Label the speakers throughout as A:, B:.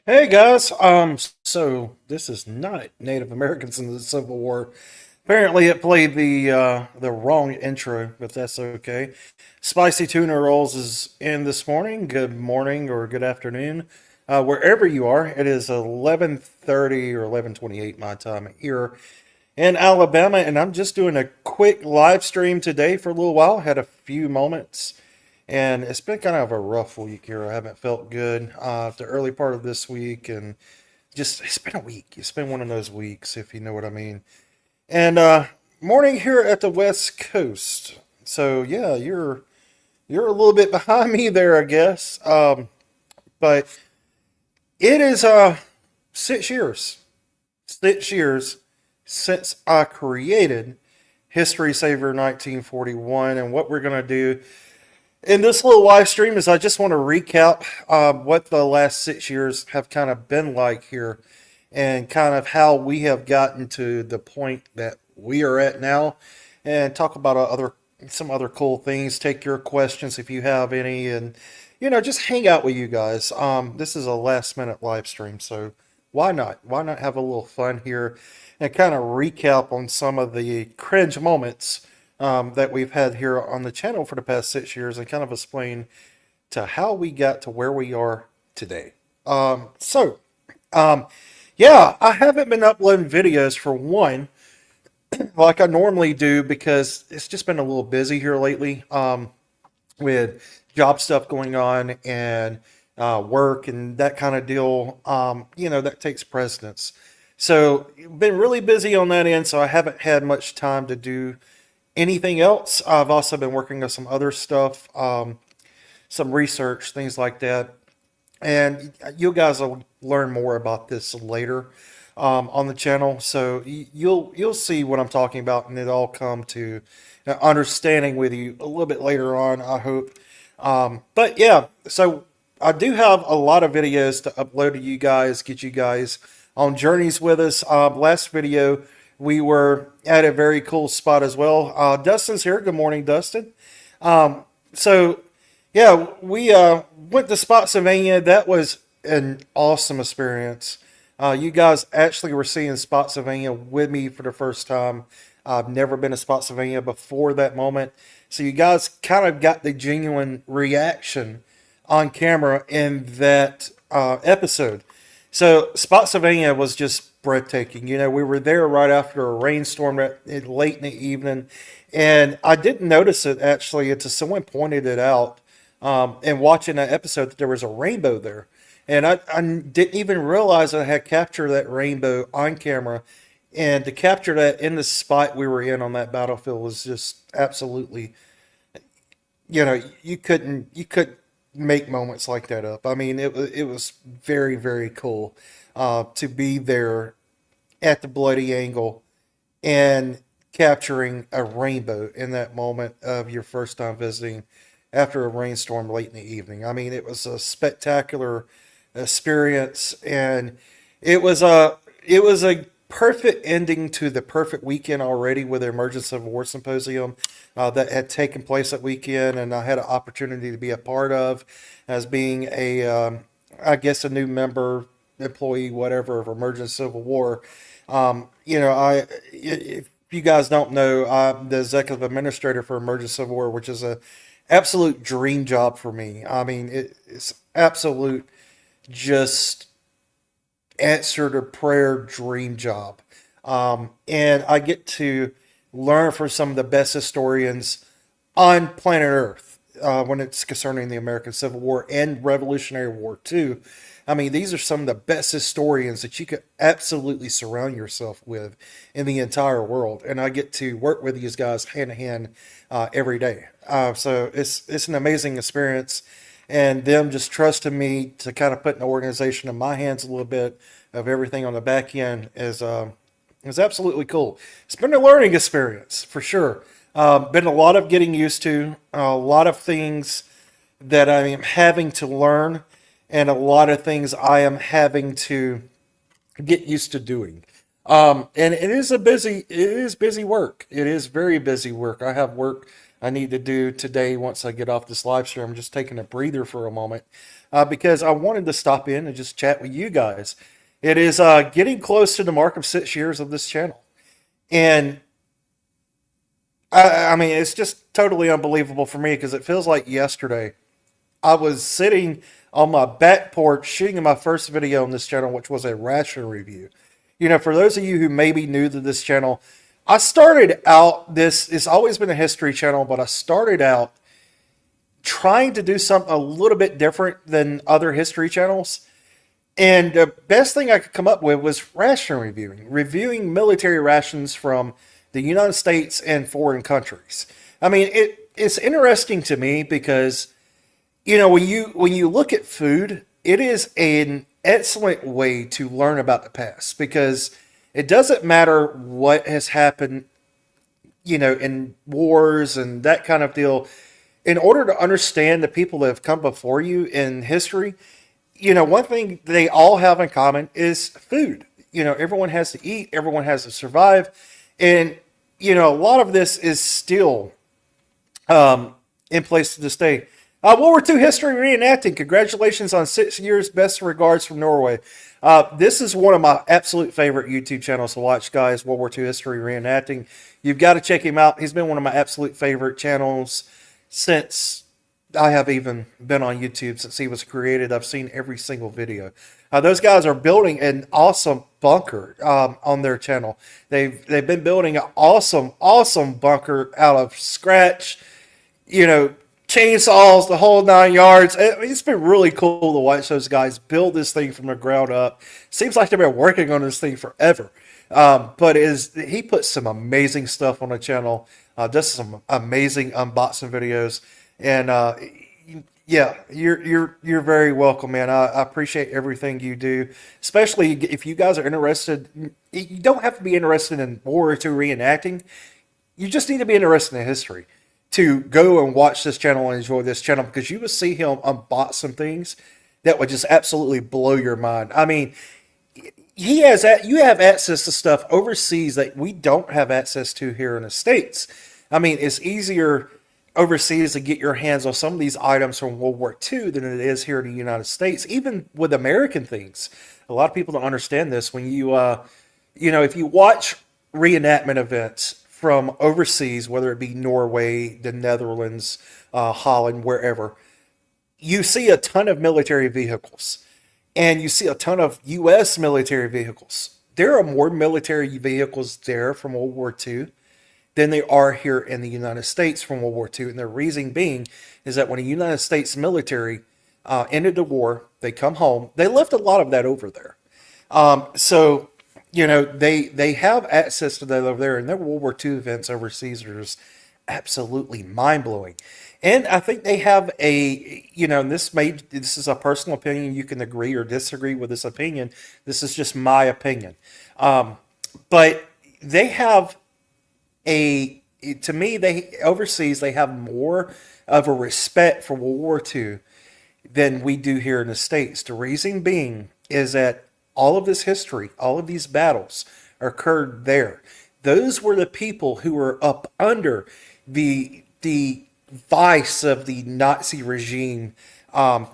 A: Hey guys, so this is not Native Americans in the Civil War. Apparently, it played the wrong intro, but that's okay. Spicy tuna rolls is in this morning. Good morning or good afternoon, wherever you are. It is 11:30 or 11:28 my time here in Alabama, and I'm just doing a quick live stream today for a little while. Had a few moments, and it's been kind of a rough week here. I haven't felt good the early part of this week, and just it's been a week. It's been one of those weeks, if you know what I mean. And morning here at the West Coast. So yeah, you're a little bit behind me there, I guess. But it is 6 years, 6 years since I created History Saver 1941, and what we're gonna do in this little live stream is I just want to recap what the last 6 years have kind of been like here and kind of how we have gotten to the point that we are at now and talk about some other cool things. Take your questions if you have any, and just hang out with you guys. This is a last minute live stream, so why not have a little fun here and kind of recap on some of the cringe moments that we've had here on the channel for the past 6 years and kind of explain to how we got to where we are today. So, yeah, I haven't been uploading videos for one, like I normally do, because it's just been a little busy here lately with job stuff going on and work and that kind of deal. That takes precedence. So, been really busy on that end, so I haven't had much time to do anything else. I've also been working on some other stuff, some research, things like that. And you guys will learn more about this later on the channel. So you'll see what I'm talking about, and it'll all come to understanding with you a little bit later on, I hope. But yeah, so I do have a lot of videos to upload to you guys, get you guys on journeys with us. Last video, we were at a very cool spot as well. Dustin's here. Good morning, Dustin. So, yeah, we went to Spotsylvania. That was an awesome experience. You guys actually were seeing Spotsylvania with me for the first time. I've never been to Spotsylvania before that moment. So you guys kind of got the genuine reaction on camera in that episode. So Spotsylvania was just breathtaking. We were there right after a rainstorm late in the evening, and I didn't notice it actually until someone pointed it out. And watching that episode, that there was a rainbow there, and I didn't even realize I had captured that rainbow on camera. And to capture that in the spot we were in on that battlefield was just absolutely, you couldn't make moments like that up. I mean, it was very, very cool to be there at the bloody angle and capturing a rainbow in that moment of your first time visiting after a rainstorm late in the evening. I mean, it was a spectacular experience, and it was a perfect ending to the perfect weekend already with the Emergence of War Symposium that had taken place that weekend, and I had an opportunity to be a part of as being I guess, a new member, employee, whatever, of Emergence Civil War. If you guys don't know, I'm the executive administrator for Emergence Civil War, which is a absolute dream job for me. I mean, it's absolute just answer to prayer dream job. And I get to learn from some of the best historians on planet Earth when it's concerning the American Civil War and Revolutionary War too. I mean, these are some of the best historians that you could absolutely surround yourself with in the entire world, and I get to work with these guys hand in hand every day. So it's an amazing experience, and them just trusting me to kind of put an organization in my hands a little bit of everything on the back end is absolutely cool. It's been a learning experience for sure. Been a lot of getting used to, a lot of things that I am having to learn, and a lot of things I am having to get used to doing. And it is busy work. It is very busy work. I have work I need to do today once I get off this live stream. I'm just taking a breather for a moment because I wanted to stop in and just chat with you guys. It is getting close to the mark of 6 years of this channel. And I mean, it's just totally unbelievable for me because it feels like yesterday I was sitting on my back porch shooting my first video on this channel, which was a ration review. You know, for those of you who may be new to this channel, I started out, it's always been a history channel, but I started out trying to do something a little bit different than other history channels. And the best thing I could come up with was ration reviewing military rations from the United States and foreign countries. I mean, it's interesting to me because, you know, when you look at food, it is an excellent way to learn about the past because it doesn't matter what has happened, you know, in wars and that kind of deal. In order to understand the people that have come before you in history, you know, one thing they all have in common is food. You know, everyone has to eat, everyone has to survive. And, you know, a lot of this is still in place to this day. World War II history reenacting. Congratulations on 6 years. Best regards from Norway. This is one of my absolute favorite YouTube channels to watch, guys. World War II history reenacting. You've got to check him out. He's been one of my absolute favorite channels since I have even been on YouTube, since he was created. I've seen every single video. Those guys are building an awesome bunker on their channel. They've been building an awesome bunker out of scratch. You know, chainsaws, the whole 9 yards. It's been really cool to watch those guys build this thing from the ground up. Seems like they've been working on this thing forever. But he puts some amazing stuff on the channel. Does some amazing unboxing videos. And yeah, you're very welcome, man. I appreciate everything you do, especially if you guys are interested. You don't have to be interested in World War II reenacting. You just need to be interested in history to go and watch this channel and enjoy this channel, because you will see him unbox some things that would just absolutely blow your mind. I mean, you have access to stuff overseas that we don't have access to here in the States. I mean, it's easier overseas to get your hands on some of these items from World War II than it is here in the United States, even with American things. A lot of people don't understand this. When you know, if you watch reenactment events from overseas, whether it be Norway, the Netherlands, Holland, wherever, you see a ton of military vehicles, and you see a ton of U.S. military vehicles. There are more military vehicles there from World War II than they are here in the United States from World War II. And the reason being is that when the United States military ended the war, they come home, they left a lot of that over there. So, you know, they have access to that over there, and their World War II events overseas are just absolutely mind-blowing. And I think they have a, you know, this is a personal opinion. You can agree or disagree with this opinion. This is just my opinion. But they have to me, overseas, they have more of a respect for World War II than we do here in the States. The reason being is that all of this history, all of these battles occurred there. Those were the people who were up under the vice of the Nazi regime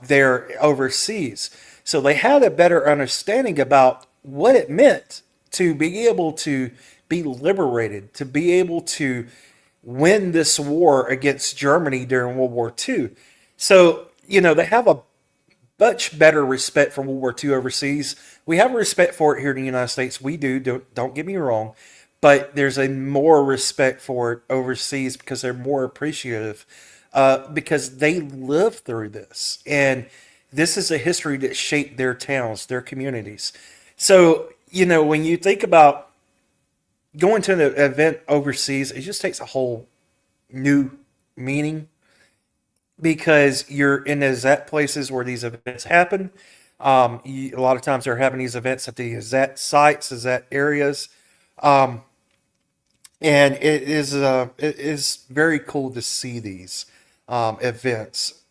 A: there overseas. So they had a better understanding about what it meant to be able to be liberated, to be able to win this war against Germany during World War II. So, you know, they have a much better respect for World War II overseas. We have a respect for it here in the United States. We do, don't get me wrong. But there's a more respect for it overseas because they're more appreciative because they lived through this. And this is a history that shaped their towns, their communities. So, you know, when you think about going to an event overseas, it just takes a whole new meaning because you're in exact places where these events happen. A lot of times they're having these events at the exact sites, exact areas. And it is very cool to see these events,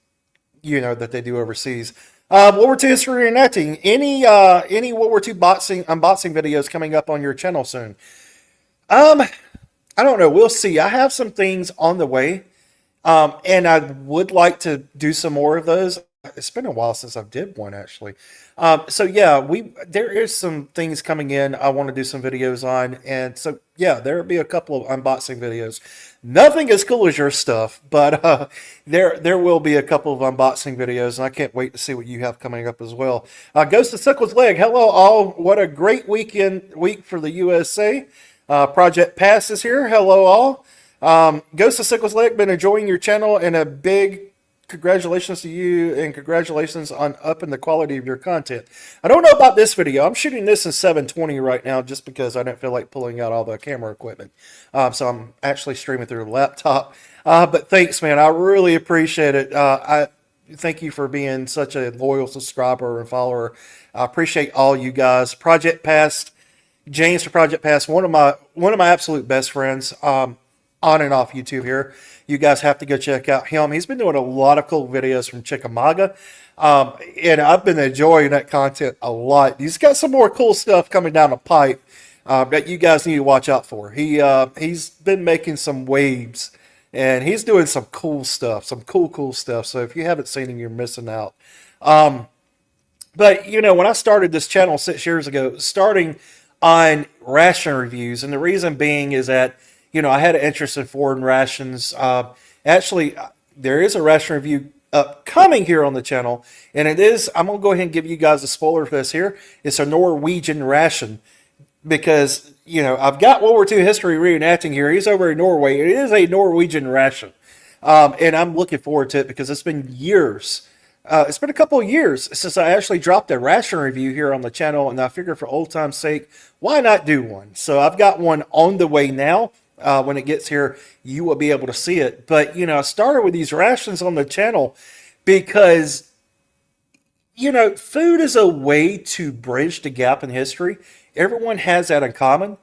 A: you know, that they do overseas. World War II history reenacting. Any World War II unboxing videos coming up on your channel soon? I don't know. We'll see. I have some things on the way. And I would like to do some more of those. It's been a while since I did one actually. So yeah, we there is some things coming in. I want to do some videos on, and so yeah, there will be a couple of unboxing videos. Nothing as cool as your stuff, but there will be a couple of unboxing videos, and I can't wait to see what you have coming up as well. Ghost of Sickle's Leg, hello all! What a great week for the USA. Project Pass is here. Hello all. Ghost of Sickle's Leg, been enjoying your channel, and a big congratulations to you, and congratulations on upping the quality of your content. I don't know about this video. I'm shooting this in 720 right now just because I didn't feel like pulling out all the camera equipment. So I'm actually streaming through a laptop. But thanks, man. I really appreciate it. I thank you for being such a loyal subscriber and follower. I appreciate all you guys. Project Past, James for Project Past, one of my absolute best friends. On and off YouTube here. You guys have to go check out him. He's been doing a lot of cool videos from Chickamauga. And I've been enjoying that content a lot. He's got some more cool stuff coming down the pipe that you guys need to watch out for. He's been making some waves, and he's doing some cool stuff, some cool stuff. So if you haven't seen him, you're missing out. But, you know, when I started this channel 6 years ago, it was starting on ration reviews. And the reason being is that, you know, I had an interest in foreign rations. Actually, there is a ration review upcoming here on the channel, and it is, I'm going to go ahead and give you guys a spoiler for this here. It's a Norwegian ration because, you know, I've got World War II history reenacting here. He's over in Norway. It is a Norwegian ration, and I'm looking forward to it because it's been years. It's been a couple of years since I actually dropped a ration review here on the channel, and I figured for old time's sake, why not do one? So I've got one on the way now. When it gets here, you will be able to see it. But, you know, I started with these rations on the channel because, you know, food is a way to bridge the gap in history. Everyone has that in common.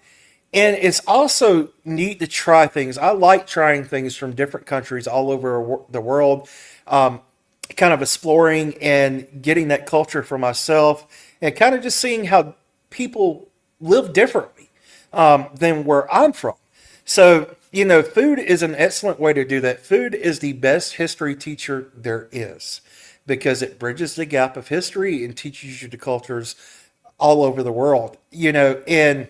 A: And it's also neat to try things. I like trying things from different countries all over the world, kind of exploring and getting that culture for myself, and kind of just seeing how people live differently than where I'm from. So, you know, food is an excellent way to do that. Food is the best history teacher there is because it bridges the gap of history and teaches you the cultures all over the world. You know, and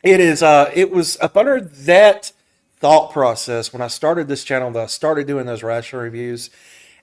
A: it was up under that thought process when I started this channel that I started doing those ration reviews.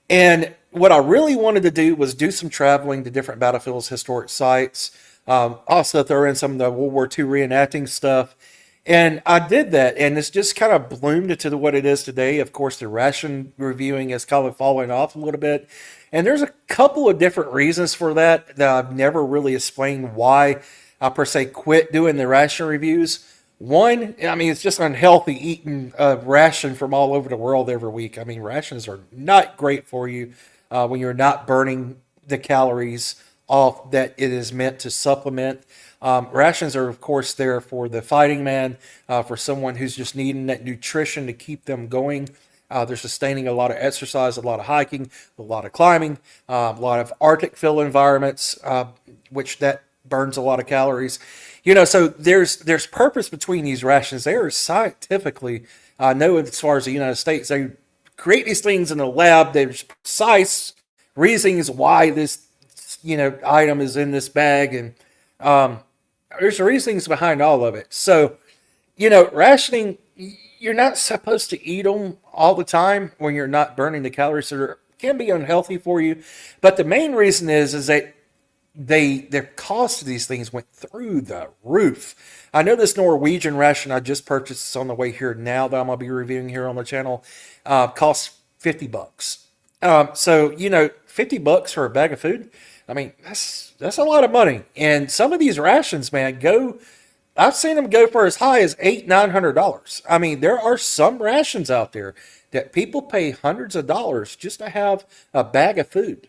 A: And what I really wanted to do was do some traveling to different battlefields, historic sites, also throw in some of the World War II reenacting stuff. And I did that, and it's just kind of bloomed into what it is today. Of course, the ration reviewing has kind of fallen off a little bit. And there's a couple of different reasons for that I've never really explained why I per se quit doing the ration reviews. One, I mean, it's just unhealthy eating a ration from all over the world every week. I mean, rations are not great for you when you're not burning the calories off that it is meant to supplement. Rations are, of course, there for the fighting man, for someone who's just needing that nutrition to keep them going. They're sustaining a lot of exercise, a lot of hiking, a lot of climbing, a lot of Arctic fill environments, which that burns a lot of calories. You know, so there's purpose between these rations. They are scientifically, I know as far as the United States, they create these things in the lab. There's precise reasons why this, you know, item is in this bag, and there's reasons behind all of it. So, you know, rationing, you're not supposed to eat them all the time when you're not burning the calories. So it can be unhealthy for you. But the main reason is that their cost of these things went through the roof. I know this Norwegian ration I just purchased on the way here now that I'm going to be reviewing here on the channel costs $50. So, you know, $50 for a bag of food. I mean, that's a lot of money. And some of these rations, man, I've seen them go for as high as $800-900. I mean, there are some rations out there that people pay hundreds of dollars just to have a bag of food.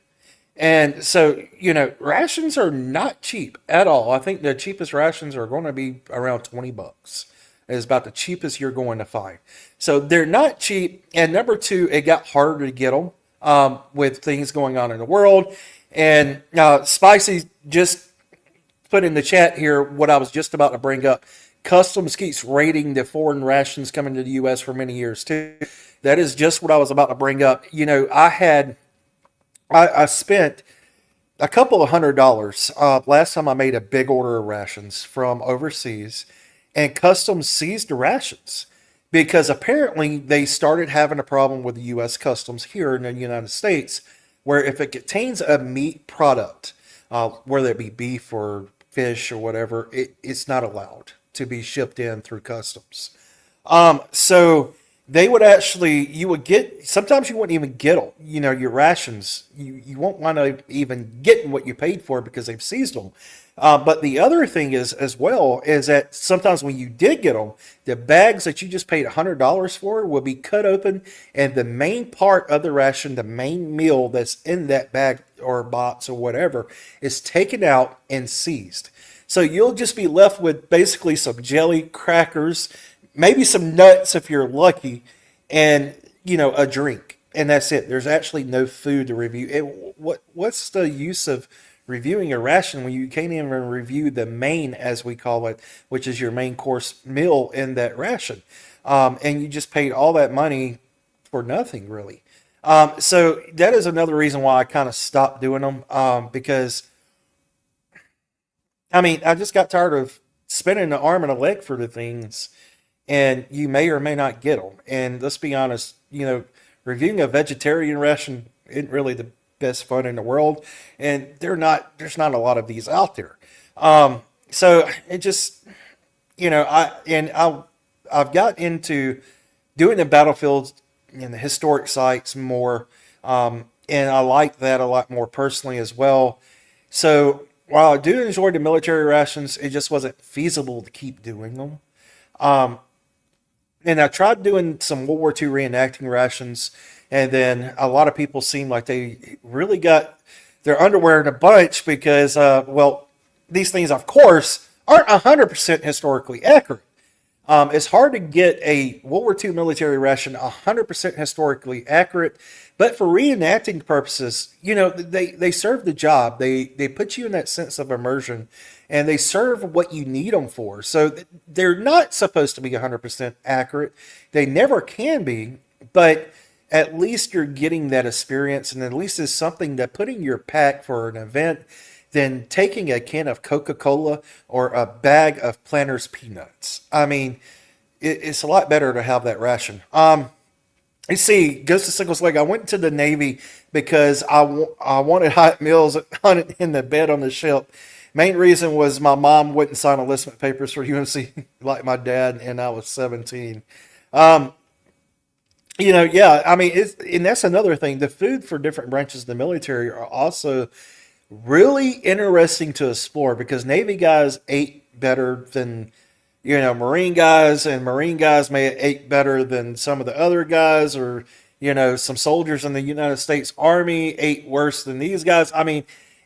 A: And so, you know, rations are not cheap at all. I think the cheapest rations are going to be around $20. It's about the cheapest you're going to find. So they're not cheap. And number two, it got harder to get them with things going on in the world. And Spicy just put in the chat here what I was just about to bring up. Customs keeps raiding the foreign rations coming to the U.S. for many years too. That is just what I was about to bring up. I spent a couple of $100 last time I made a big order of rations from overseas and custom seized the rations because apparently they started having a problem with the U.S. Customs here in the United States where if it contains a meat product, whether it be beef or fish or whatever, it's not allowed to be shipped in through customs. So they would actually, you would get, sometimes you wouldn't even get them, your rations. You won't want to even get what you paid for because they've seized them. But the other thing is, as well, is that sometimes when you did get them, the bags that you just paid $100 for will be cut open, and the main part of the ration, the main meal that's in that bag or box or whatever, is taken out and seized. So you'll just be left with basically some jelly, crackers, maybe some nuts if you're lucky, and a drink, and that's it. There's actually no food to review. What's the use of reviewing a ration when you can't even review the main, as we call it, which is your main course meal in that ration, and you just paid all that money for nothing, really. So that is another reason why I kind of stopped doing them, because I just got tired of spending an arm and a leg for the things, and you may or may not get them. And let's be honest, reviewing a vegetarian ration isn't really the best fun in the world, and there's not a lot of these out there. So it just, I've got into doing the battlefields and the historic sites more, and I like that a lot more personally as well. So while I do enjoy the military rations, it just wasn't feasible to keep doing them. And I tried doing some World War II reenacting rations, and then a lot of people seemed like they really got their underwear in a bunch because, these things, of course, aren't 100% historically accurate. It's hard to get a World War II military ration 100% historically accurate, but for reenacting purposes, they serve the job. They put you in that sense of immersion, and they serve what you need them for. So they're not supposed to be 100% accurate. They never can be, but at least you're getting that experience, and at least it's something that put in your pack for an event than taking a can of Coca-Cola or a bag of Planters peanuts. It's a lot better to have that ration. You see, Ghost of Sickles Leg, I went to the Navy because I wanted hot meals in the bed on the ship. Main reason was my mom wouldn't sign enlistment papers for UNC like my dad, and I was 17. And that's another thing. The food for different branches of the military are also really interesting to explore because Navy guys ate better than, Marine guys, and Marine guys may have ate better than some of the other guys, or, some soldiers in the United States Army ate worse than these guys.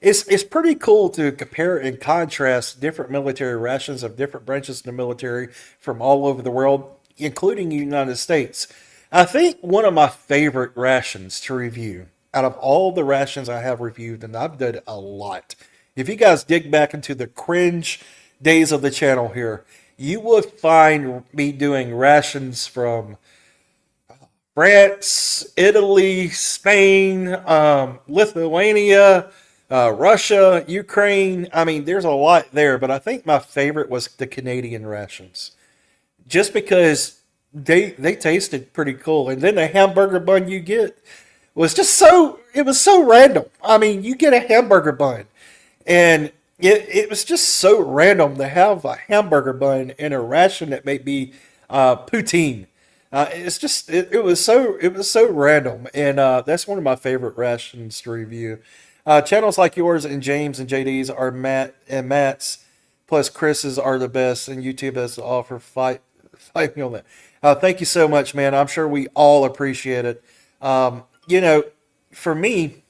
A: It's pretty cool to compare and contrast different military rations of different branches of the military from all over the world, including the United States. I think one of my favorite rations to review out of all the rations I have reviewed, and I've done a lot. If you guys dig back into the cringe days of the channel here, you will find me doing rations from France, Italy, Spain, Lithuania, Russia, Ukraine. There's a lot there, but I think my favorite was the Canadian rations. Just because they tasted pretty cool. And then the hamburger bun you get was it was so random. You get a hamburger bun, and it was just so random to have a hamburger bun in a ration that may be poutine. It was so random, and that's one of my favorite rations to review. Channels like yours and James and JD's are Matt's, plus Chris's are the best, and YouTube has to offer fight me on that. Thank you so much, man. I'm sure we all appreciate it. For me,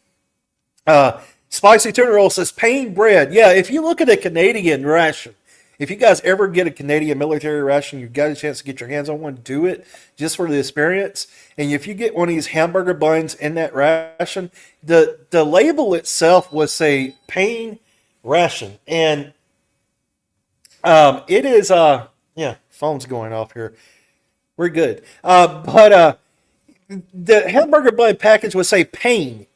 A: Spicy Tuna Roll says pain bread. Yeah, if you look at a Canadian ration, if you guys ever get a Canadian military ration, you've got a chance to get your hands on one, do it just for the experience. And if you get one of these hamburger buns in that ration, the label itself will say pain ration. And it is, phone's going off here. We're good. But the hamburger bun package would say pain,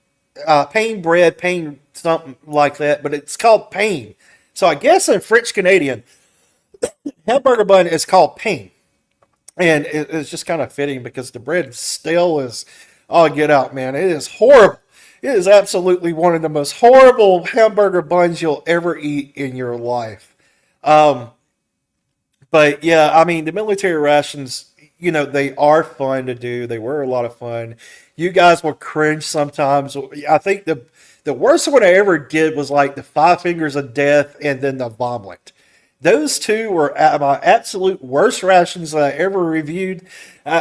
A: pain bread, pain something like that, but it's called pain. So I guess in French Canadian, hamburger bun is called pain. And it's just kind of fitting because the bread still is, oh, get out, man. It is horrible. It is absolutely one of the most horrible hamburger buns you'll ever eat in your life. Um, but yeah, I mean, the military rations, they are fun to do. They were a lot of fun. You guys will cringe sometimes. I think the worst one I ever did was like the Five Fingers of Death and then the vomit. Those two were my absolute worst rations that I ever reviewed.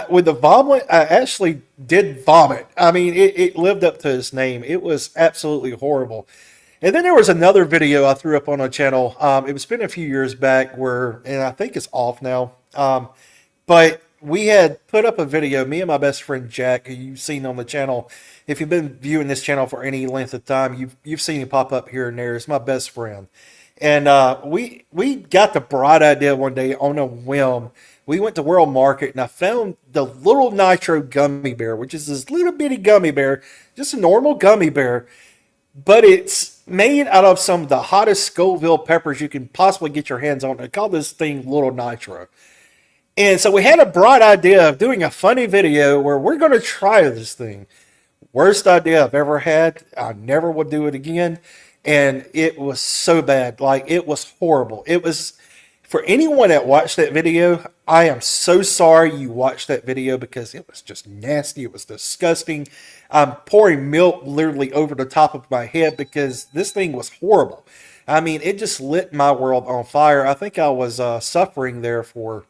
A: With the vomit, I actually did vomit. I mean, it lived up to its name. It was absolutely horrible. And then there was another video I threw up on a channel. It was been a few years back and I think it's off now. But we had put up a video, me and my best friend Jack, who you've seen on the channel. If you've been viewing this channel for any length of time, you've seen him pop up here and there. It's my best friend. And we got the bright idea one day on a whim. We went to World Market and I found the little nitro gummy bear, which is this little bitty gummy bear, just a normal gummy bear, but it's made out of some of the hottest Scoville peppers you can possibly get your hands on. They call this thing Little Nitro. And so we had a bright idea of doing a funny video where we're going to try this thing. Worst idea I've ever had. I never would do it again. And it was so bad. Like, it was horrible. It was, for anyone that watched that video, I am so sorry you watched that video because it was just nasty. It was disgusting. I'm pouring milk literally over the top of my head because this thing was horrible. I mean, it just lit my world on fire. I think I was suffering there for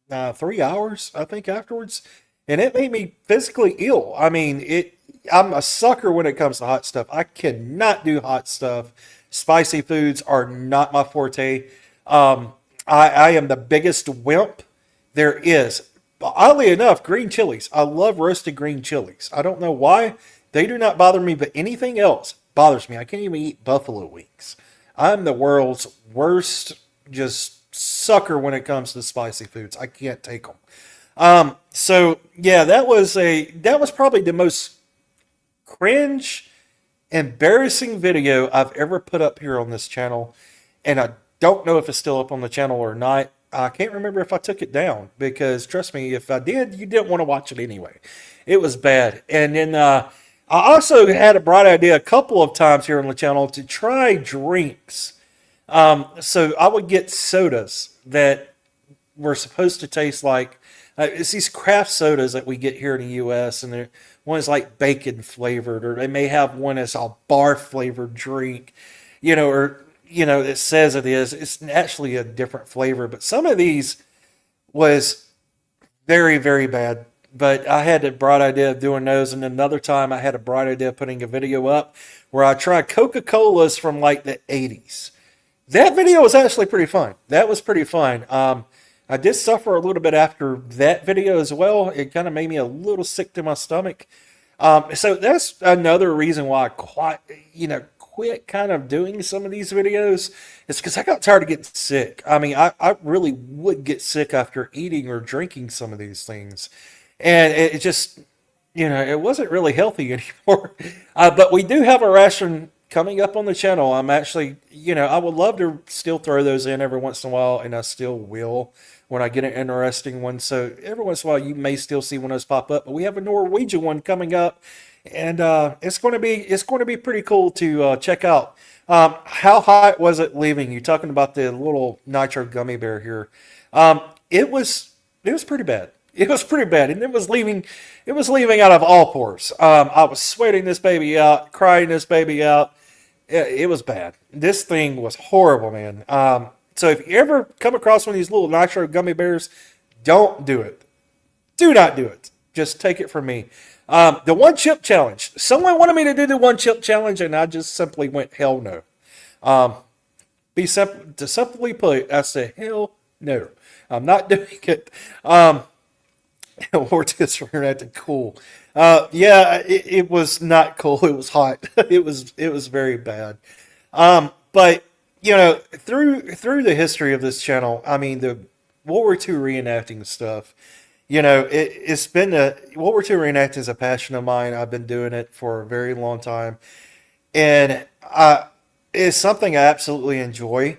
A: 3 hours, I think, afterwards. And it made me physically ill. I mean, I'm a sucker when it comes to hot stuff. I cannot do hot stuff. Spicy foods are not my forte. I am the biggest wimp there is. But oddly enough, green chilies. I love roasted green chilies. I don't know why. They do not bother me, but anything else bothers me. I can't even eat buffalo wings. I'm the world's worst just sucker when it comes to spicy foods. I can't take them. So yeah, that was probably the most cringe, embarrassing video I've ever put up here on this channel. And I don't know if it's still up on the channel or not. I can't remember if I took it down because trust me, if I did, you didn't want to watch it anyway. It was bad. And then, I also had a bright idea a couple of times here on the channel to try drinks. So I would get sodas that were supposed to taste like, it's these craft sodas that we get here in the U.S. and one is like bacon flavored, or they may have one that's a bar flavored drink, it says it is. It's actually a different flavor, but some of these was very, very bad. But I had a bright idea of doing those, and another time I had a bright idea of putting a video up where I tried Coca-Colas from like the 80s. That video was actually pretty fun. That was pretty fun. I did suffer a little bit after that video as well. It kind of made me a little sick to my stomach. So that's another reason why I quit kind of doing some of these videos. It's because I got tired of getting sick. I mean, I really would get sick after eating or drinking some of these things. And it just, it wasn't really healthy anymore. But we do have a ration coming up on the channel. I'm actually, I would love to still throw those in every once in a while, and I still will when I get an interesting one. So every once in a while, you may still see one of those pop up. But we have a Norwegian one coming up, and it's going to be pretty cool to check out. How hot was it leaving? You're talking about the little nitro gummy bear here. It was pretty bad. It was pretty bad, and it was leaving out of all pores. I was sweating this baby out, crying this baby out. It was bad. This thing was horrible, man. So if you ever come across one of these little nitro gummy bears, don't do it. Do not do it. Just take it from me. The one chip challenge. Someone wanted me to do the one chip challenge, and I just simply went, hell no. To simply put, I said, hell no. I'm not doing it. Or just acting cool. Yeah, it was not cool. It was hot. It was very bad. But through the history of this channel, I mean, the World War II reenacting stuff, it's been World War II reenacting is a passion of mine. I've been doing it for a very long time, and it's something I absolutely enjoy.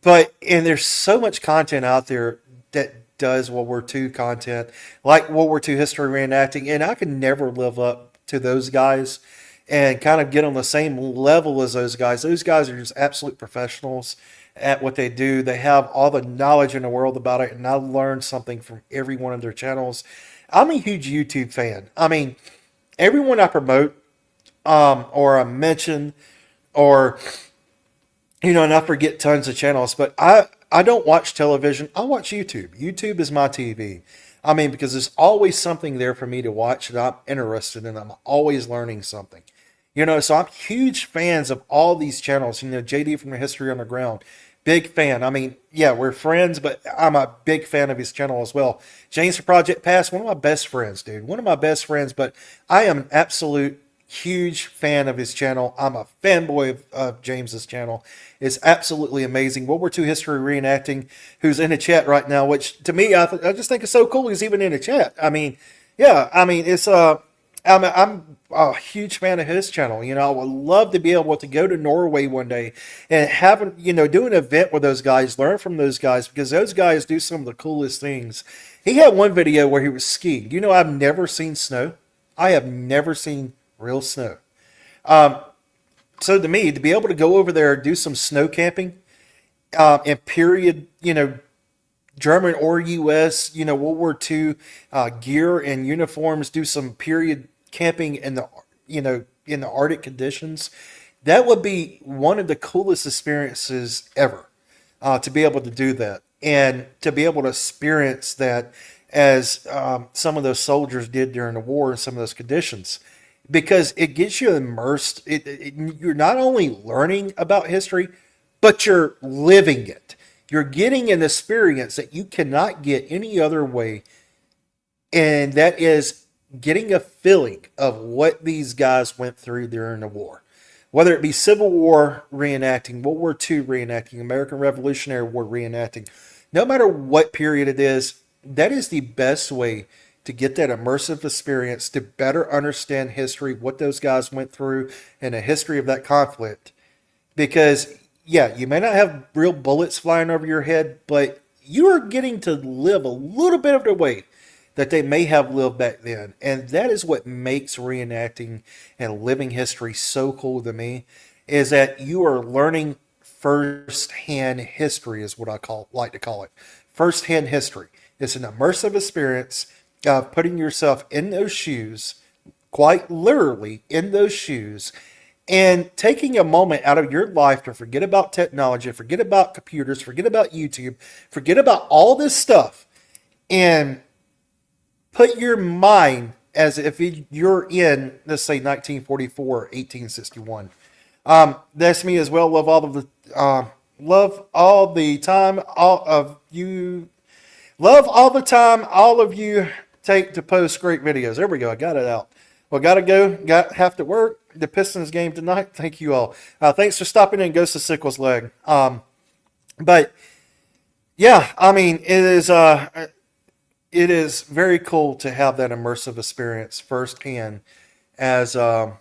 A: And there's so much content out there that does World War II content, like World War II history reenacting, and I can never live up to those guys and kind of get on the same level as those guys. Those guys are just absolute professionals at what they do. They have all the knowledge in the world about it, and I learned something from every one of their channels. I'm a huge YouTube fan. I mean, everyone I promote or I mention or and I forget tons of channels, but I don't watch television. I watch YouTube. YouTube is my TV. I mean, because there's always something there for me to watch that I'm interested in. I'm always learning something. So I'm huge fans of all these channels. JD from the History Underground, big fan. I mean, yeah, we're friends, but I'm a big fan of his channel as well. James from Project Past, one of my best friends, dude. One of my best friends, but I am an absolute huge fan of his channel. I'm a fanboy of James's channel. It's absolutely amazing. World War II history reenacting, who's in the chat right now, which to me, I just think it's so cool he's even in the chat. I mean, yeah, I mean, I'm a huge fan of his channel. I would love to be able to go to Norway one day and do an event with those guys, learn from those guys, because those guys do some of the coolest things. He had one video where he was skiing. I've never seen snow. I have never seen real snow. So to me, to be able to go over there and do some snow camping, in period, German or U.S., World War II gear and uniforms, do some period camping in in the Arctic conditions, that would be one of the coolest experiences ever, to be able to do that and to be able to experience that as some of those soldiers did during the war in some of those conditions, because it gets you immersed. You're not only learning about history, but you're living it. You're getting an experience that you cannot get any other way, and that is getting a feeling of what these guys went through during the war. Whether it be Civil War reenacting, World War II reenacting, American Revolutionary War reenacting, no matter what period it is, that is the best way to get that immersive experience, to better understand history, what those guys went through, and the history of that conflict. Because, yeah, you may not have real bullets flying over your head, but you are getting to live a little bit of the way that they may have lived back then. And that is what makes reenacting and living history so cool to me, is that you are learning first-hand history, is what like to call it. First-hand history. It's an immersive experience of putting yourself in those shoes, quite literally in those shoes, and taking a moment out of your life to forget about technology, forget about computers, forget about YouTube, forget about all this stuff, and put your mind as if you're in, let's say, 1944 or 1861. That's me as well. Love all the time, love all the time, all of you take to post great videos. There we go. I got it out. Well, gotta go. Have to work. The Pistons game tonight. Thank you all. Thanks for stopping in. Goes to Sickles leg. But yeah, I mean, it is very cool to have that immersive experience firsthand, as living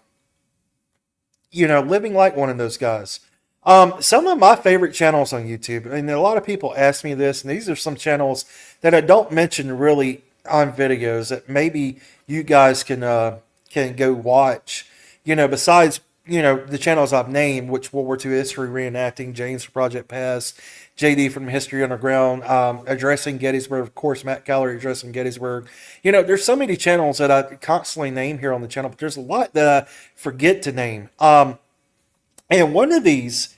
A: like one of those guys. Some of my favorite channels on YouTube, and a lot of people ask me this, and these are some channels that I don't mention really on videos that maybe you guys can go watch. Besides the channels I've named, which World War II history reenacting, James from Project Past, JD from History Underground, addressing Gettysburg, of course, Matt Callery addressing Gettysburg. There's so many channels that I constantly name here on the channel, but there's a lot that I forget to name. And one of these,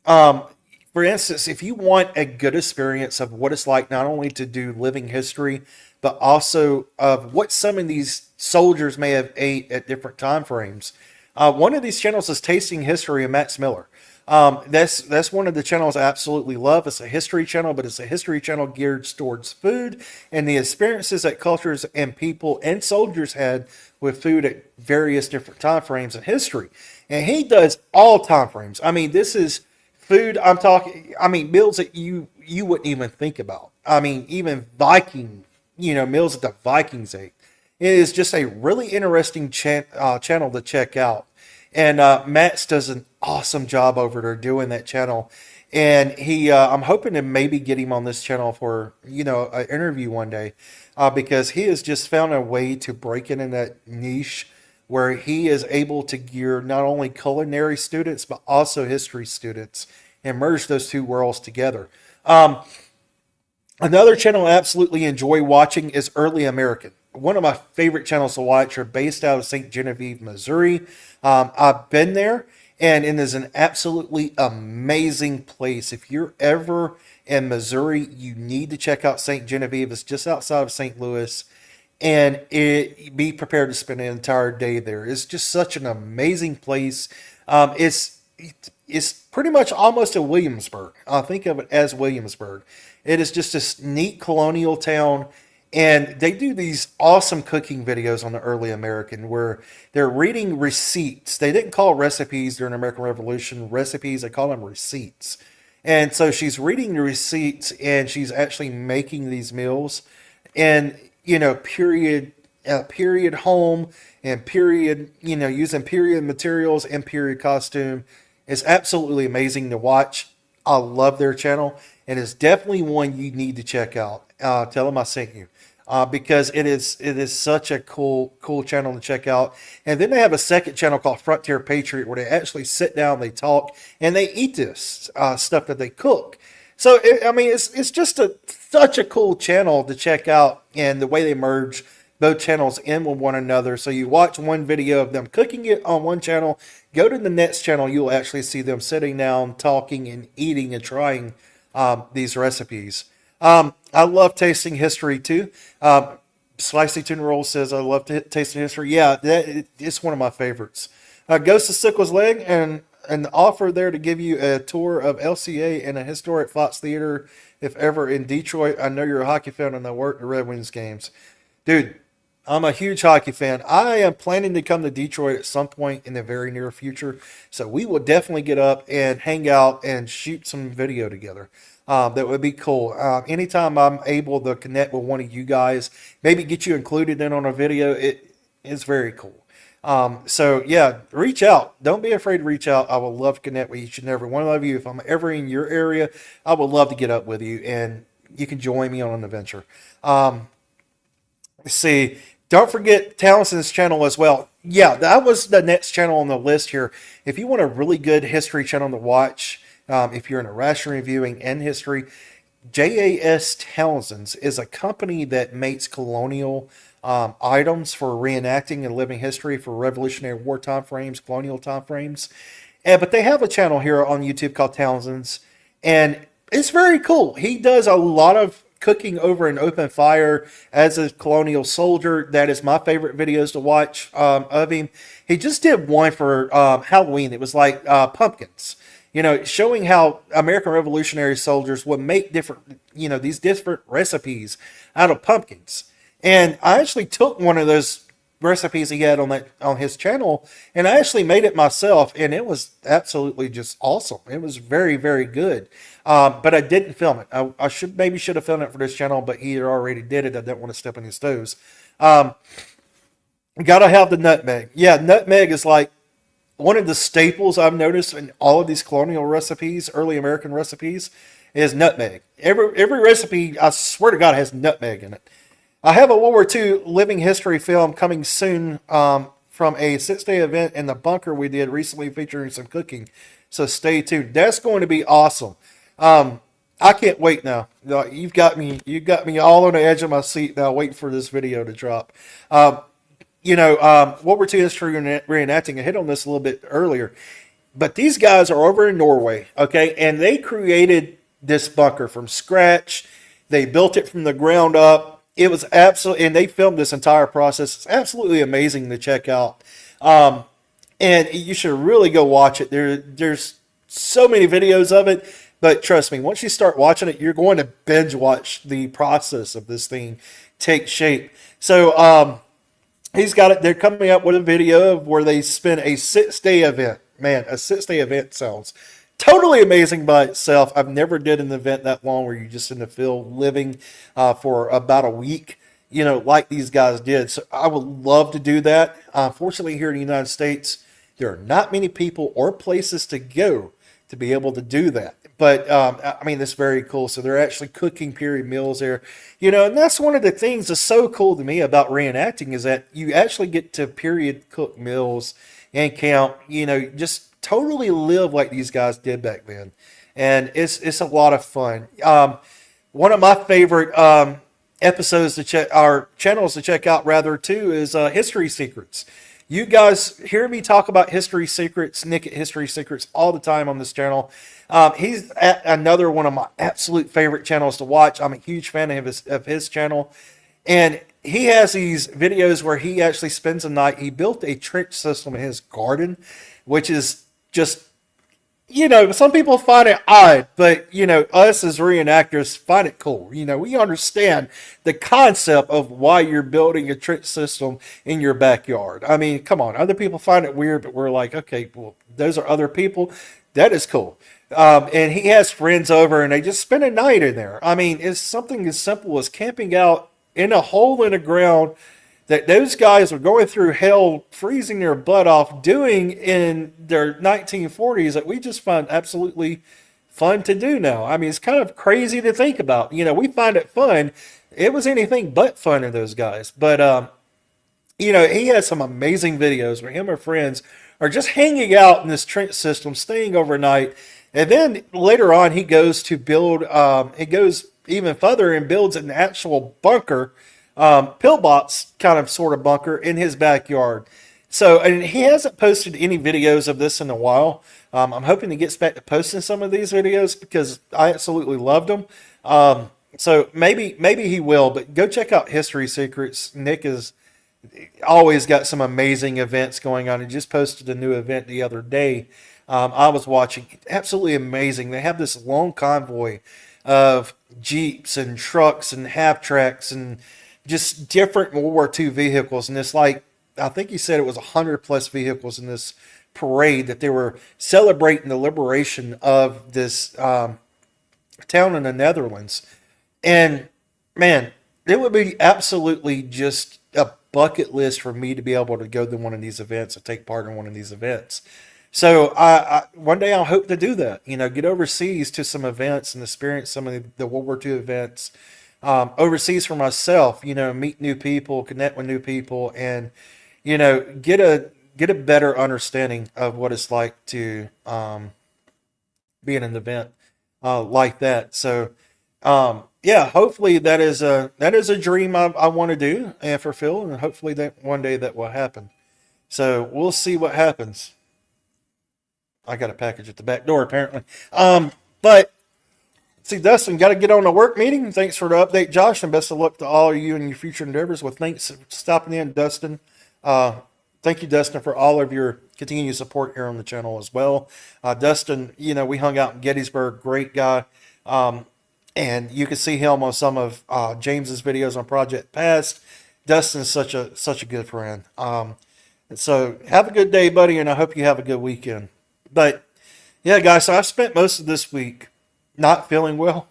A: for instance, if you want a good experience of what it's like not only to do living history, but also of what some of these soldiers may have ate at different time frames, one of these channels is Tasting History of Max Miller. That's one of the channels I absolutely love. It's a history channel, but it's a history channel geared towards food and the experiences that cultures and people and soldiers had with food at various different time frames in history. And he does all time frames. I mean, this is food. Meals that you wouldn't even think about. I mean, even Viking meals that the Vikings ate. It is just a really interesting channel to check out. And Matt's does an awesome job over there doing that channel. And I'm hoping to maybe get him on this channel for, an interview one day, because he has just found a way to break into that niche where he is able to gear not only culinary students, but also history students and merge those two worlds together. Another channel I absolutely enjoy watching is Early American. One of my favorite channels to watch are based out of St. Genevieve, Missouri. I've been there, and it is an absolutely amazing place. If you're ever in Missouri, you need to check out St. Genevieve. It's just outside of St. Louis, and be prepared to spend an entire day there. It's just such an amazing place. It's pretty much almost a Williamsburg. I think of it as Williamsburg. It is just this neat colonial town, and they do these awesome cooking videos on the Early American where they're reading receipts. They didn't call recipes during the American Revolution recipes, they call them receipts. And so she's reading the receipts and she's actually making these meals, and period home and period, using period materials and period costume. It's absolutely amazing to watch. I love their channel, and it's definitely one you need to check out. Tell them I sent you, because it is such a cool channel to check out. And then they have a second channel called Frontier Patriot, where they actually sit down, they talk, and they eat this stuff that they cook. So it's just such a cool channel to check out, and the way they merge both channels in with one another. So you watch one video of them cooking it on one channel, go to the next channel, you'll actually see them sitting down, talking and eating and trying these recipes. I love tasting history too. Spicy Tuna Roll says, I love tasting history. Yeah, it's one of my favorites. Ghost of Sickles Leg, and an offer there to give you a tour of LCA and a historic Fox Theater if ever in Detroit. I know you're a hockey fan and I work the Red Wings games. Dude, I'm a huge hockey fan. I am planning to come to Detroit at some point in the very near future. So we will definitely get up and hang out and shoot some video together. That would be cool. Anytime I'm able to connect with one of you guys, maybe get you included in on a video, it is very cool. So yeah, reach out. Don't be afraid to reach out. I would love to connect with each and every one of you. If I'm ever in your area, I would love to get up with you and you can join me on an adventure. Let's see. Don't forget Townsend's channel as well. Yeah, that was the next channel on the list here. If you want a really good history channel to watch, if you're in a ration reviewing and history, JAS Townsend's is a company that makes colonial items for reenacting and living history for Revolutionary War time frames, colonial time frames. But they have a channel here on YouTube called Townsend's, and it's very cool. He does a lot of cooking over an open fire as a colonial soldier. That is my favorite videos to watch of him. He just did one for Halloween. It was like pumpkins, showing how American Revolutionary soldiers would make different, these different recipes out of pumpkins. And I actually took one of those recipes he had on his channel, and I actually made it myself, and it was absolutely just awesome. It was very, very good. But I didn't film it. I should have filmed it for this channel, but he already did it. I didn't want to step on his toes. Gotta have the nutmeg. Yeah, nutmeg is like one of the staples I've noticed in all of these colonial recipes, early American recipes, is nutmeg. Every recipe, I swear to God, has nutmeg in it. I have a World War II living history film coming soon from a 6-day event in the bunker we did recently featuring some cooking. So stay tuned. That's going to be awesome. I can't wait now. You've got me all on the edge of my seat now, waiting for this video to drop. World War II history reenacting, I hit on this a little bit earlier, but these guys are over in Norway, okay, and they created this bunker from scratch. They built it from the ground up. It was absolutely, and they filmed this entire process. It's absolutely amazing to check out. And you should really go watch it. There's so many videos of it, but trust me, once you start watching it, you're going to binge watch the process of this thing take shape. So he's got it. They're coming up with a video of where they spend a 6-day event. Man, a 6-day event sounds totally amazing by itself. I've never did an event that long where you're just in the field living for about a week. like these guys did. So I would love to do that. Fortunately, here in the United States, there are not many people or places to go to be able to do that. But I mean, it's very cool. So they're actually cooking period meals there, and that's one of the things that's so cool to me about reenacting is that you actually get to period cook meals and camp, just totally live like these guys did back then. And it's a lot of fun. One of my favorite episodes to check, our channels to check out rather too, is History Secrets. You guys hear me talk about History Secrets, Nick at History Secrets, all the time on this channel. He's another one of my absolute favorite channels to watch. I'm a huge fan of his channel. And he has these videos where he actually spends a night. He built a trench system in his garden, which is just, some people find it odd, but, us as reenactors find it cool. We understand the concept of why you're building a trench system in your backyard. I mean, come on. Other people find it weird, but we're like, okay, well, those are other people. That is cool. And he has friends over and they just spend a night in there. I mean, it's something as simple as camping out in a hole in the ground that those guys were going through hell, freezing their butt off, doing in their 1940s that we just find absolutely fun to do now. I mean, it's kind of crazy to think about. We find it fun. It was anything but fun to those guys. But, he has some amazing videos where him and friends are just hanging out in this trench system, staying overnight. And then later on, he goes to build, he goes even further and builds an actual bunker, pillbox kind of sort of bunker in his backyard. So, and he hasn't posted any videos of this in a while. I'm hoping he gets back to posting some of these videos because I absolutely loved them. So maybe he will, but go check out History Secrets. Nick has always got some amazing events going on. He just posted a new event the other day. I was watching, absolutely amazing. They have this long convoy of Jeeps and trucks and half-tracks and just different World War II vehicles. And it's like, I think he said it was 100 plus vehicles in this parade that they were celebrating the liberation of this town in the Netherlands. And man, it would be absolutely just a bucket list for me to be able to go to one of these events or take part in one of these events. So I one day I'll hope to do that, get overseas to some events and experience some of the World War II events overseas for myself, meet new people, connect with new people, and, get a better understanding of what it's like to be in an event like that. So, yeah, hopefully that is a dream I want to do and fulfill, and hopefully that one day that will happen. So we'll see what happens. I got a package at the back door, apparently. But see, Dustin, got to get on a work meeting. Thanks for the update, Josh, and best of luck to all of you in your future endeavors. Well, thanks for stopping in, Dustin. Thank you, Dustin, for all of your continued support here on the channel as well. Dustin, we hung out in Gettysburg, great guy. And you can see him on some of James's videos on Project Past. Dustin's such a good friend. And so have a good day, buddy, and I hope you have a good weekend. But yeah, guys, so I've spent most of this week not feeling well,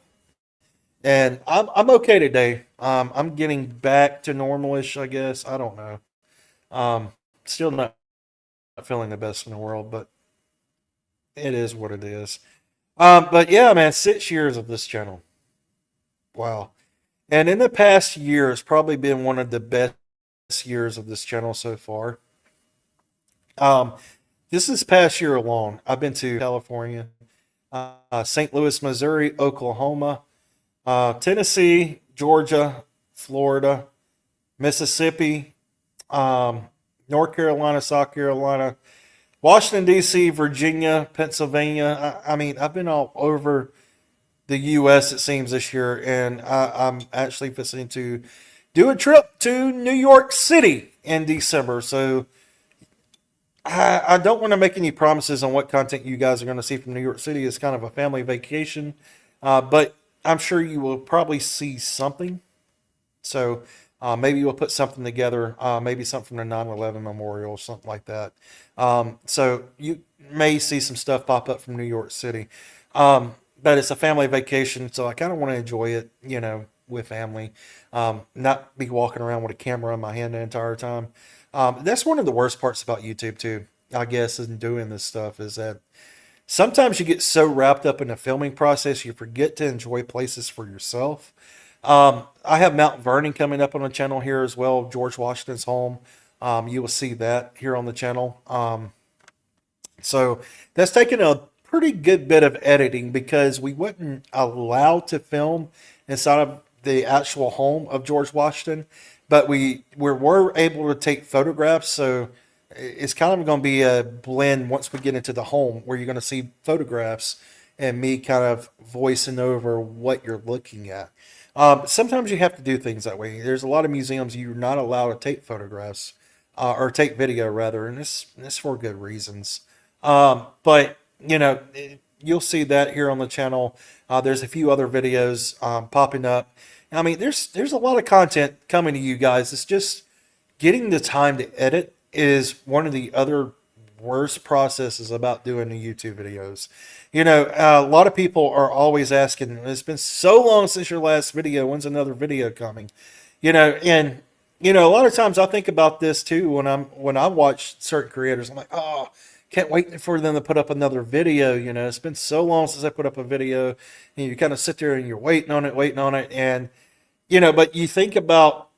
A: and I'm okay today. I'm getting back to normalish, I guess. I don't know. Still not feeling the best in the world, but it is what it is. But yeah, man, 6 years of this channel. Wow. And in the past year, it's probably been one of the best years of this channel so far. This past year alone, I've been to California, St. Louis, Missouri, Oklahoma, Tennessee, Georgia, Florida, Mississippi, North Carolina, South Carolina, Washington, D.C., Virginia, Pennsylvania. I mean, I've been all over the U.S., it seems, this year, and I'm actually fixing to do a trip to New York City in December. So I don't want to make any promises on what content you guys are going to see from New York City. It's kind of a family vacation, but I'm sure you will probably see something. So maybe we'll put something together, maybe something from the 9/11 memorial or something like that. So you may see some stuff pop up from New York City. But it's a family vacation, so I kind of want to enjoy it, with family, not be walking around with a camera in my hand the entire time. That's one of the worst parts about YouTube too, I guess, in doing this stuff is that sometimes you get so wrapped up in the filming process, you forget to enjoy places for yourself. I have Mount Vernon coming up on the channel here as well, George Washington's home. You will see that here on the channel. So that's taken a pretty good bit of editing because we weren't allowed to film inside of the actual home of George Washington, but we were able to take photographs. So it's kind of going to be a blend once we get into the home where you're going to see photographs and me kind of voicing over what you're looking at. Sometimes you have to do things that way. There's a lot of museums you're not allowed to take photographs or take video rather, and this for good reasons. But you know, you'll see that here on the channel. There's a few other videos popping up. I mean, there's a lot of content coming to you guys. It's just getting the time to edit is one of the other worst processes about doing the YouTube videos. You know, a lot of people are always asking, it's been so long since your last video, when's another video coming? You know, and you know, a lot of times I think about this too when I watch certain creators. I'm like, oh, can't wait for them to put up another video. You know, it's been so long since I put up a video, and you kind of sit there and you're waiting on it, and you know, but you think about,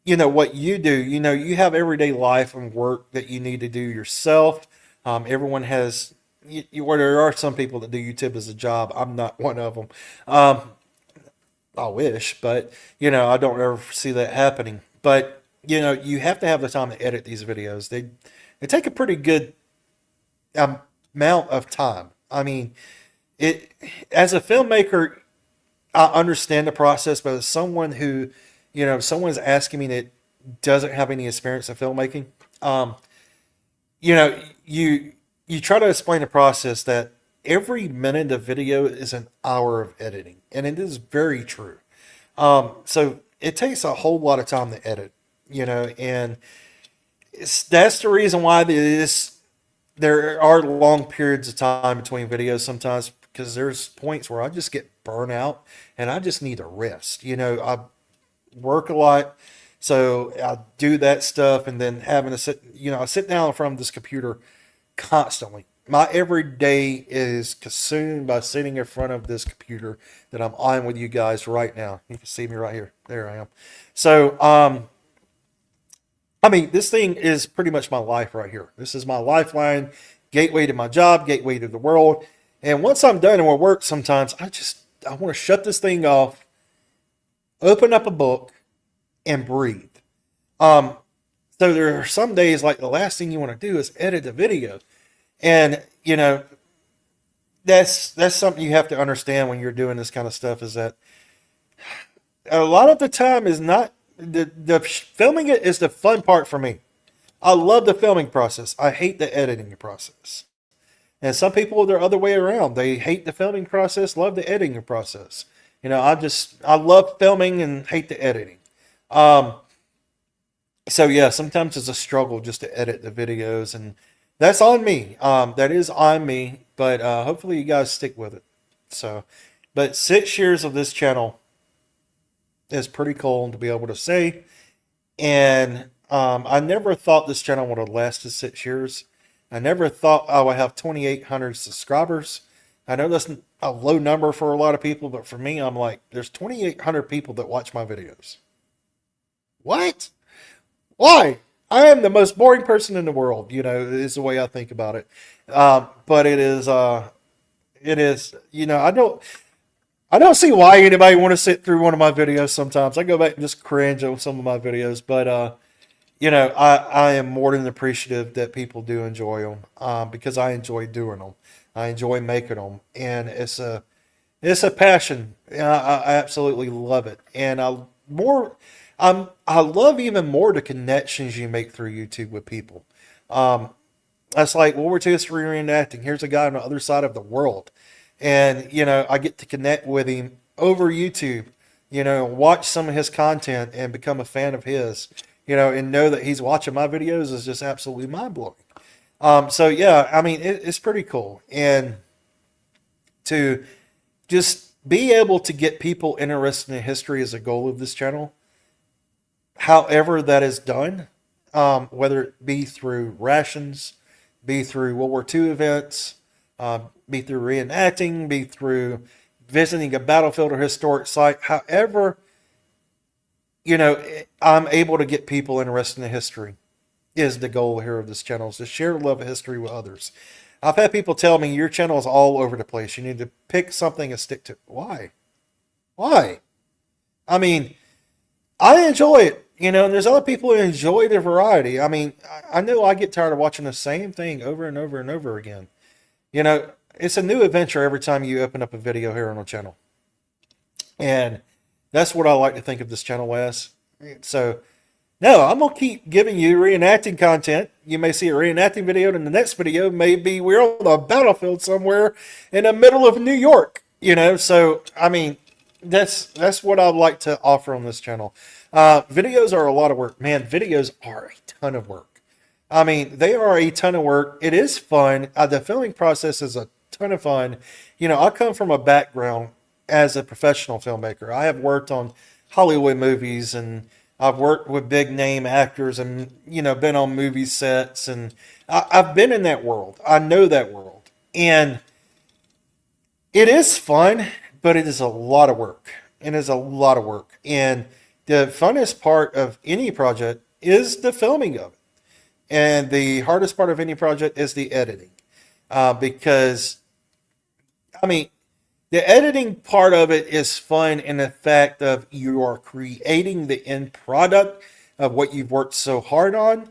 A: you know, what you do. You know, you have everyday life and work that you need to do yourself. Everyone has. Where there are some people that do YouTube as a job. I'm not one of them. I wish, but you know, I don't ever see that happening. But you know, you have to have the time to edit these videos. They take a pretty good amount of time. I mean, it as a filmmaker, I understand the process, but as someone who, you know, someone's asking me that doesn't have any experience in filmmaking, you know, you try to explain the process that every minute of video is an hour of editing, and it is very true. So it takes a whole lot of time to edit, you know, and that's the reason why there are long periods of time between videos sometimes, because there's points where I just get burnt out and I just need a rest. You know, I work a lot, so I do that stuff, and then having to sit, you know, I sit down in front of this computer constantly. My every day is consumed by sitting in front of this computer that I'm on with you guys right now. You can see me right here. There I am. So, I mean, this thing is pretty much my life right here. This is my lifeline, gateway to my job, gateway to the world. And once I'm done with work, sometimes I want to shut this thing off, open up a book, and breathe. So there are some days like the last thing you want to do is edit a video. And, you know, that's something you have to understand when you're doing this kind of stuff, is that a lot of the time is not the filming it is the fun part for me. I love the filming process. I hate the editing process. And some people, they're other way around. They hate the filming process, love the editing process. You know, I love filming and hate the editing. So yeah, sometimes it's a struggle just to edit the videos, and that's on me. That is on me, but hopefully you guys stick with it. So, but 6 years of this channel is pretty cool to be able to say. And I never thought this channel would have lasted 6 years. I never thought I would have 2,800 subscribers. I know that's a low number for a lot of people, but for me, I'm like, there's 2,800 people that watch my videos. What? Why? I am the most boring person in the world, you know, is the way I think about it. But it is, you know, I don't see why anybody want to sit through one of my videos sometimes. I go back and just cringe on some of my videos, but, you know, I am more than appreciative that people do enjoy them, because I enjoy doing them. I enjoy making them, and it's a passion. I absolutely love it. And I love even more the connections you make through YouTube with people. That's like World War II history reenacting. Here's a guy on the other side of the world. And, you know, I get to connect with him over YouTube, you know, watch some of his content and become a fan of his, you know, and know that he's watching my videos is just absolutely mind-blowing. So, yeah, I mean, it's pretty cool. And to just be able to get people interested in history is a goal of this channel. However, that is done, whether it be through rations, be through World War II events, be through reenacting, be through visiting a battlefield or historic site. However, I'm able to get people interested in history is the goal here of this channel, is to share the love of history with others. I've had people tell me your channel is all over the place. You need to pick something and stick to it. Why? Why? I mean, I enjoy it, and there's other people who enjoy the variety. I mean, I know I get tired of watching the same thing over and over and over again. It's a new adventure every time you open up a video here on the channel. And that's what I like to think of this channel as. So, no, I'm going to keep giving you reenacting content. You may see a reenacting video, and the next video may be we're on a battlefield somewhere in the middle of New York. So, I mean, that's what I'd like to offer on this channel. Videos are a lot of work. Man, videos are a ton of work. I mean, they are a ton of work. It is fun. The filming process is a ton of fun. I come from a background as a professional filmmaker. I have worked on Hollywood movies, and I've worked with big name actors, and been on movie sets, and I've been in that world. I know that world, and it is fun, but it is a lot of work. It is a lot of work, and the funnest part of any project is the filming of it, and the hardest part of any project is the editing, because I mean, the editing part of it is fun in the fact of you are creating the end product of what you've worked so hard on,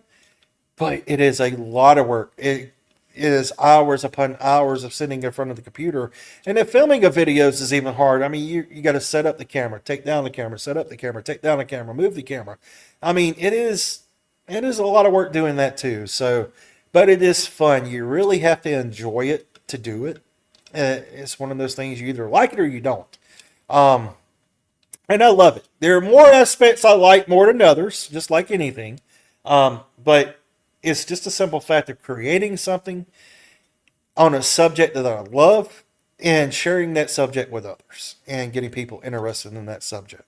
A: but it is a lot of work. It is hours upon hours of sitting in front of the computer. And the filming of videos is even hard. I mean, you got to set up the camera, take down the camera, set up the camera, take down the camera, move the camera. I mean, it is a lot of work doing that too. So, but it is fun. You really have to enjoy it to do it. It's one of those things, you either like it or you don't. And I love it. There are more aspects I like more than others, just like anything. But it's just a simple fact of creating something on a subject that I love and sharing that subject with others and getting people interested in that subject.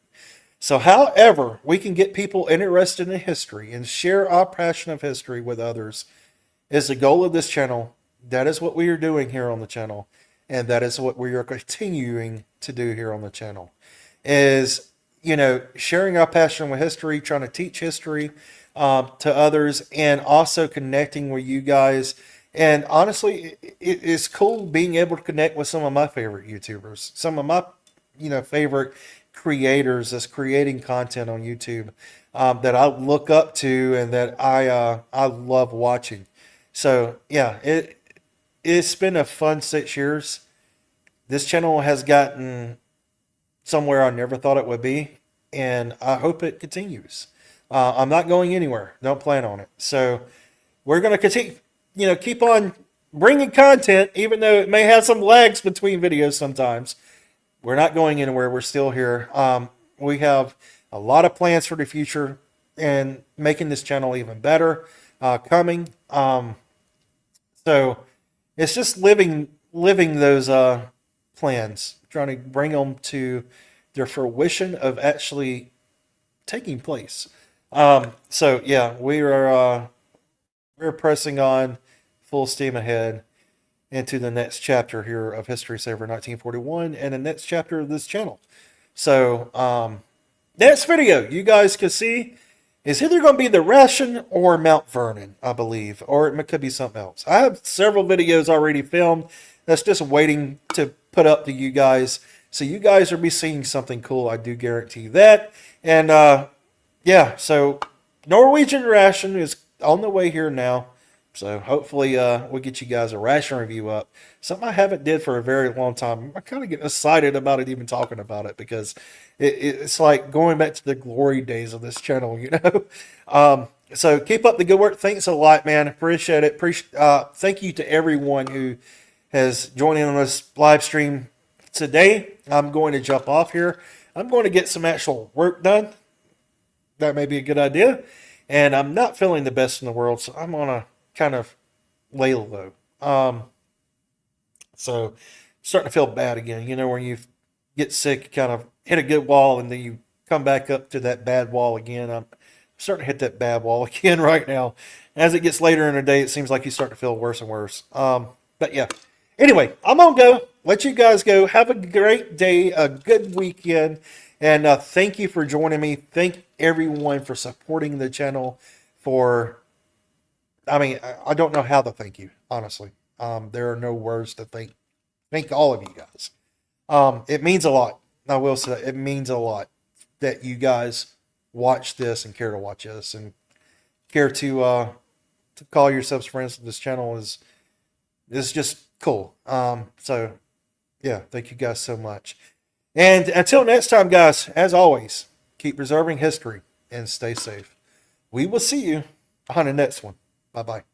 A: So however we can get people interested in history and share our passion of history with others is the goal of this channel. That is what we are doing here on the channel. And that is what we are continuing to do here on the channel, is, sharing our passion with history, trying to teach history to others, and also connecting with you guys. And honestly, it is cool being able to connect with some of my favorite YouTubers, some of my, favorite creators that's creating content on YouTube that I look up to and that I love watching. So yeah, it's been a fun 6 years. This channel has gotten somewhere I never thought it would be, and I hope it continues. I'm not going anywhere. Don't plan on it. So we're going to continue, keep on bringing content, even though it may have some lags between videos sometimes. We're not going anywhere. We're still here. We have a lot of plans for the future and making this channel even better coming. So it's just living those plans, trying to bring them to their fruition of actually taking place. So yeah, we're pressing on full steam ahead into the next chapter here of History Saver 1941 and the next chapter of this channel. So next video you guys can see is either going to be the Ration or Mount Vernon, I believe, or it could be something else. I have several videos already filmed that's just waiting to put up to you guys. So you guys will be seeing something cool. I do guarantee that. And yeah, so Norwegian Ration is on the way here now. So hopefully we'll get you guys a ration review up. Something I haven't did for a very long time. I kind of get excited about it, even talking about it, because it's like going back to the glory days of this channel, So keep up the good work. Thanks a lot, man. Appreciate it. Thank you to everyone who has joined in on this live stream today. I'm going to jump off here. I'm going to get some actual work done. That may be a good idea. And I'm not feeling the best in the world, so I'm going to kind of lay low. So starting to feel bad again, when you've get sick, you kind of hit a good wall, and then you come back up to that bad wall again. I'm starting to hit that bad wall again right now. As it gets later in the day, it seems like you start to feel worse and worse. But yeah. Anyway, I'm gonna go. Let you guys go. Have a great day, a good weekend, and thank you for joining me. Thank everyone for supporting the channel. I don't know how to thank you, honestly. There are no words to thank. Thank all of you guys. It means a lot. I will say that it means a lot that you guys watch this and care to watch this and care to call yourselves friends to this channel is just cool. So yeah, thank you guys so much. And until next time, guys, as always, keep preserving history and stay safe. We will see you on the next one. Bye bye.